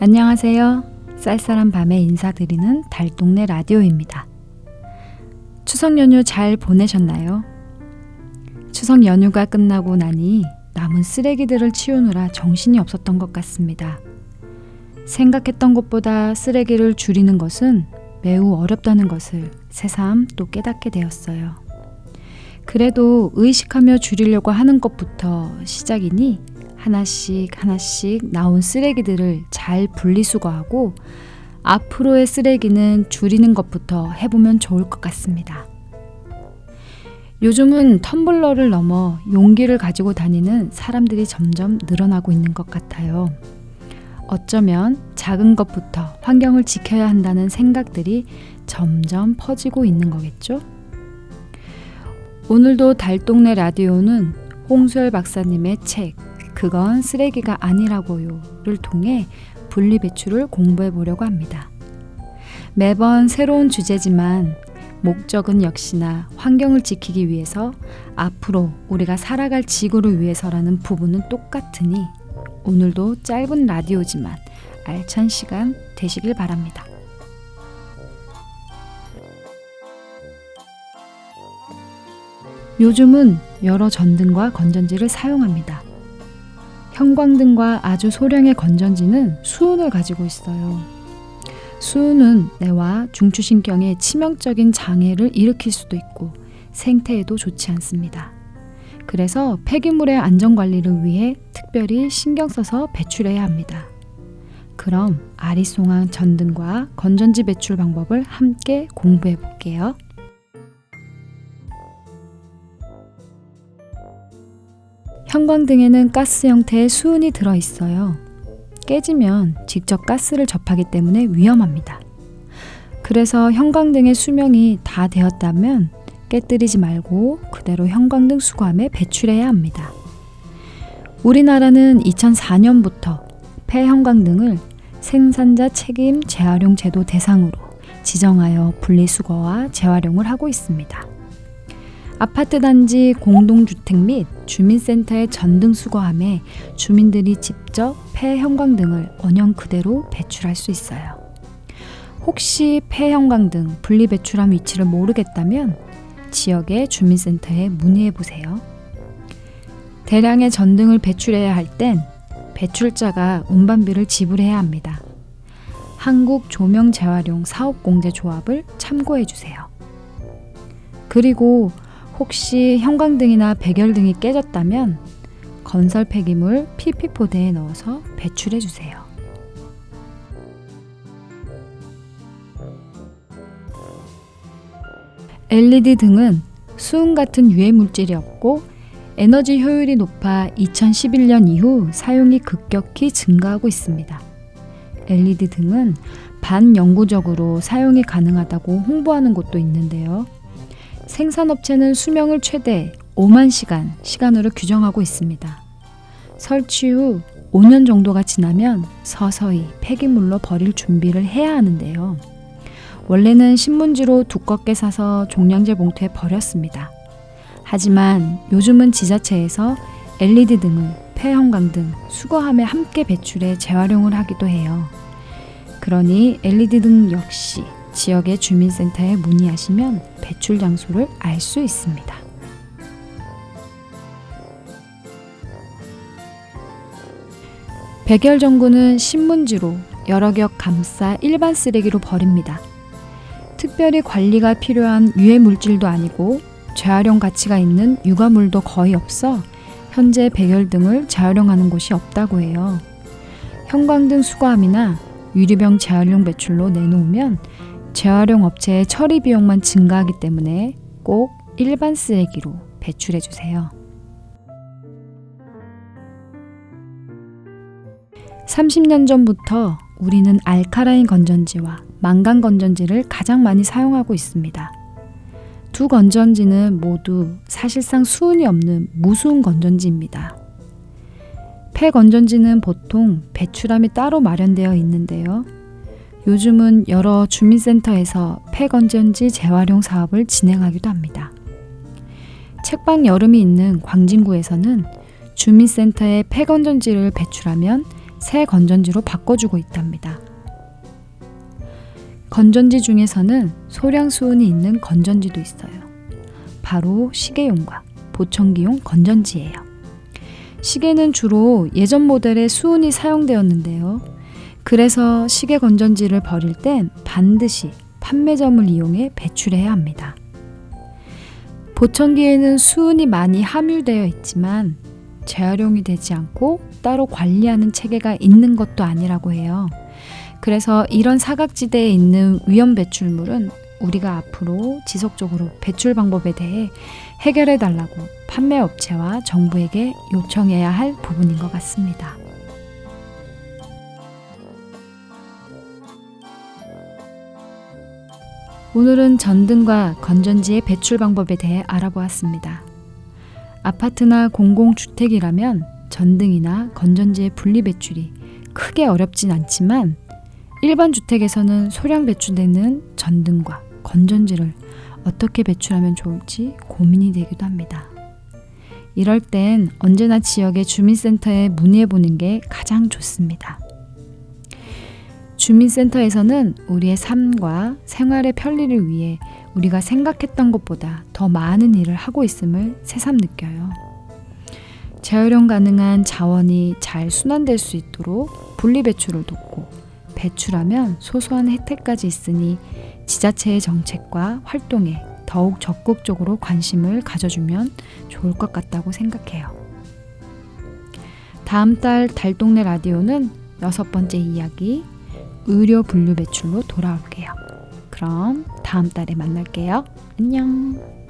안녕하세요. 쌀쌀한 밤에 인사드리는 달동네 라디오입니다. 추석 연휴 잘 보내셨나요? 추석 연휴가 끝나고 나니 남은 쓰레기들을 치우느라 정신이 없었던 것 같습니다. 생각했던 것보다 쓰레기를 줄이는 것은 매우 어렵다는 것을 새삼 또 깨닫게 되었어요. 그래도 의식하며 줄이려고 하는 것부터 시작이니 하나씩 나온 쓰레기들을 잘 분리수거하고 앞으로의 쓰레기는 줄이는 것부터 해보면 좋을 것 같습니다. 요즘은 텀블러를 넘어 용기를 가지고 다니는 사람들이 점점 늘어나고 있는 것 같아요. 어쩌면 작은 것부터 환경을 지켜야 한다는 생각들이 점점 퍼지고 있는 거겠죠? 오늘도 달동네 라디오는 홍수열 박사님의 책 그건 쓰레기가 아니라고요를 통해 분리배출을 공부해 보려고 합니다. 매번 새로운 주제지만 목적은 역시나 환경을 지키기 위해서 앞으로 우리가 살아갈 지구를 위해서라는 부분은 똑같으니 오늘도 짧은 라디오지만 알찬 시간 되시길 바랍니다. 요즘은 여러 전등과 건전지를 사용합니다. 형광등과 아주 소량의 건전지는 수은을 가지고 있어요. 수은은 뇌와 중추신경에 치명적인 장애를 일으킬 수도 있고 생태에도 좋지 않습니다. 그래서 폐기물의 안전관리를 위해 특별히 신경 써서 배출해야 합니다. 그럼 아리송한 전등과 건전지 배출 방법을 함께 공부해 볼게요. 형광등에는 가스 형태의 수은이 들어있어요. 깨지면 직접 가스를 접하기 때문에 위험합니다. 그래서 형광등의 수명이 다 되었다면 깨뜨리지 말고 그대로 형광등 수거함에 배출해야 합니다. 우리나라는 2004년부터 폐형광등을 생산자 책임 재활용 제도 대상으로 지정하여 분리수거와 재활용을 하고 있습니다. 아파트 단지 공동주택 및 주민센터의 전등 수거함에 주민들이 직접 폐형광등을 원형 그대로 배출할 수 있어요. 혹시 폐형광등 분리배출함 위치를 모르겠다면 지역의 주민센터에 문의해 보세요. 대량의 전등을 배출해야 할 땐 배출자가 운반비를 지불해야 합니다. 한국조명재활용 사업공제조합을 참고해 주세요. 그리고 혹시 형광등이나 백열등이 깨졌다면 건설 폐기물 PP포대에 넣어서 배출해 주세요. LED 등은 수은 같은 유해 물질이 없고 에너지 효율이 높아 2011년 이후 사용이 급격히 증가하고 있습니다. LED 등은 반영구적으로 사용이 가능하다고 홍보하는 곳도 있는데요. 생산업체는 수명을 최대 5만 시간으로 규정하고 있습니다. 설치 후 5년 정도가 지나면 서서히 폐기물로 버릴 준비를 해야 하는데요. 원래는 신문지로 두껍게 싸서 종량제 봉투에 버렸습니다. 하지만 요즘은 지자체에서 LED 등을 폐형광등 수거함에 함께 배출해 재활용을 하기도 해요. 그러니 LED 등 역시 지역의 주민센터에 문의하시면 배출 장소를 알 수 있습니다. 백열전구는 신문지로 여러 겹 감싸 일반 쓰레기로 버립니다. 특별히 관리가 필요한 유해 물질도 아니고 재활용 가치가 있는 유가물도 거의 없어 현재 백열등을 재활용하는 곳이 없다고 해요. 형광등 수거함이나 유리병 재활용 배출로 내놓으면 재활용 업체의 처리 비용만 증가하기 때문에 꼭 일반 쓰레기로 배출해 주세요. 30년 전부터 우리는 알카라인 건전지와 망간 건전지를 가장 많이 사용하고 있습니다. 두 건전지는 모두 사실상 수은이 없는 무수은 건전지입니다. 폐건전지는 보통 배출함이 따로 마련되어 있는데요. 요즘은 여러 주민센터에서 폐건전지 재활용 사업을 진행하기도 합니다. 책방 여름이 있는 광진구에서는 주민센터에 폐건전지를 배출하면 새 건전지로 바꿔주고 있답니다. 건전지 중에서는 소량 수은이 있는 건전지도 있어요. 바로 시계용과 보청기용 건전지예요. 시계는 주로 예전 모델의 수은이 사용되었는데요. 그래서 시계 건전지를 버릴 땐 반드시 판매점을 이용해 배출해야 합니다. 보청기에는 수은이 많이 함유되어 있지만 재활용이 되지 않고 따로 관리하는 체계가 있는 것도 아니라고 해요. 그래서 이런 사각지대에 있는 위험 배출물은 우리가 앞으로 지속적으로 배출 방법에 대해 해결해 달라고 판매업체와 정부에게 요청해야 할 부분인 것 같습니다. 오늘은 전등과 건전지의 배출 방법에 대해 알아보았습니다. 아파트나 공공주택이라면 전등이나 건전지의 분리 배출이 크게 어렵진 않지만 일반 주택에서는 소량 배출되는 전등과 건전지를 어떻게 배출하면 좋을지 고민이 되기도 합니다. 이럴 땐 언제나 지역의 주민센터에 문의해보는 게 가장 좋습니다. 주민센터에서는 우리의 삶과 생활의 편리를 위해 우리가 생각했던 것보다 더 많은 일을 하고 있음을 새삼 느껴요. 재활용 가능한 자원이 잘 순환될 수 있도록 분리배출을 돕고 배출하면 소소한 혜택까지 있으니 지자체의 정책과 활동에 더욱 적극적으로 관심을 가져주면 좋을 것 같다고 생각해요. 다음 달 달동네 라디오는 6번째 이야기 의료 분류 배출로 돌아올게요. 그럼 다음 달에 만날게요. 안녕.